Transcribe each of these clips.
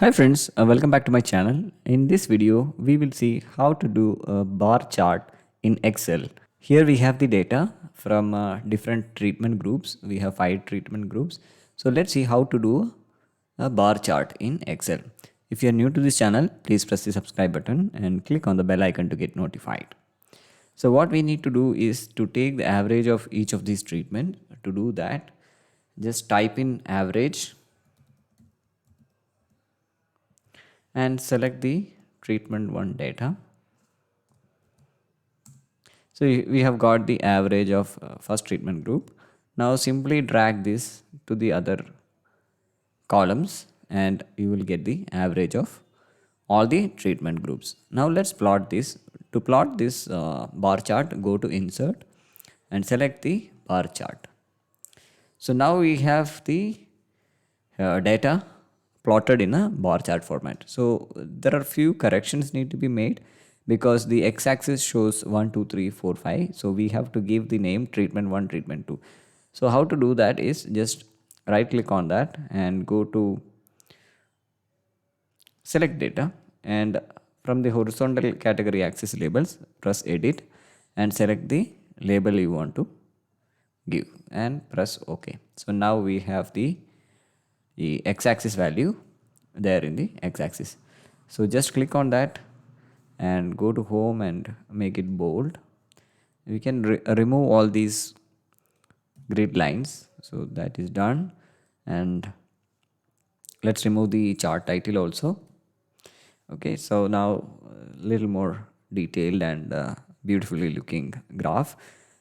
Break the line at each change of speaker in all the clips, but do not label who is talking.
Hi friends, welcome back to my channel. In this video, we will see how to do a bar chart in Excel. Here we have the data from different treatment groups. We have 5 treatment groups. So let's see how to do a bar chart in Excel. If you are new to this channel, please press the subscribe button and click on the bell icon to get notified. So what we need to do is to take the average of each of these treatments. To do that, just type in average and select the treatment 1 data. So we have got the average of first treatment group. Now simply drag this to the other columns and you will get the average of all the treatment groups. Now let's plot this. To plot this bar chart, go to insert and select the bar chart. So now we have the data plotted in a bar chart format. So there are few corrections need to be made because the x-axis shows 1, 2, 3, 4, 5. So we have to give the name treatment 1, treatment 2. So how to do that is just right click on that and go to select data, and from the horizontal category axis labels, press edit and select the label you want to give and press OK. So now we have the x-axis value there in the x-axis. So just click on that and go to home and make it bold. We can remove all these grid lines. So that is done, and let's remove the chart title also. Okay, so now a little more detailed and beautifully looking graph.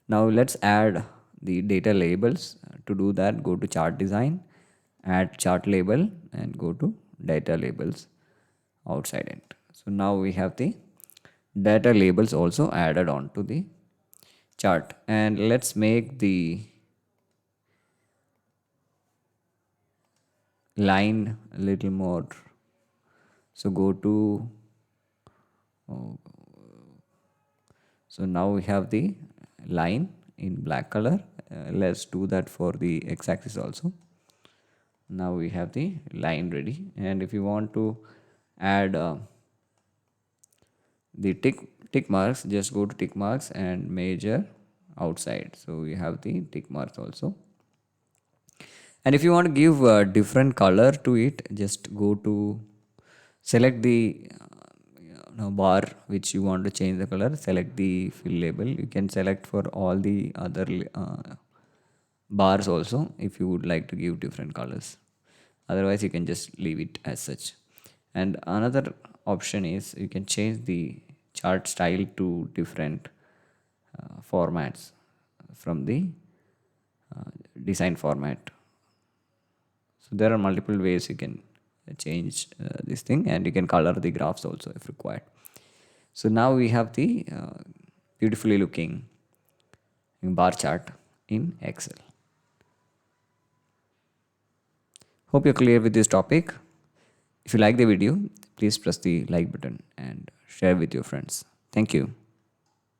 Now let's add the data labels. To do that, go to chart design, add chart label and go to data labels outside it. So now we have the data labels also added on to the chart, and let's make the line a little more. So go to so now we have the line in black color. Let's do that for the x-axis also. Now we have the line ready, and if you want to add the tick marks, just go to tick marks and measure outside. So we have the tick marks also. And if you want to give a different color to it, just go to select the bar which you want to change the color, select the fill label. You can select for all the other bars also if you would like to give different colors. Otherwise you can just leave it as such. And another option is you can change the chart style to different formats from the design format. So there are multiple ways you can change this thing, and you can color the graphs also if required. So now we have the beautifully looking bar chart in Excel. Hope you're clear with this topic. If you like the video, please press the like button and share with your friends. Thank you.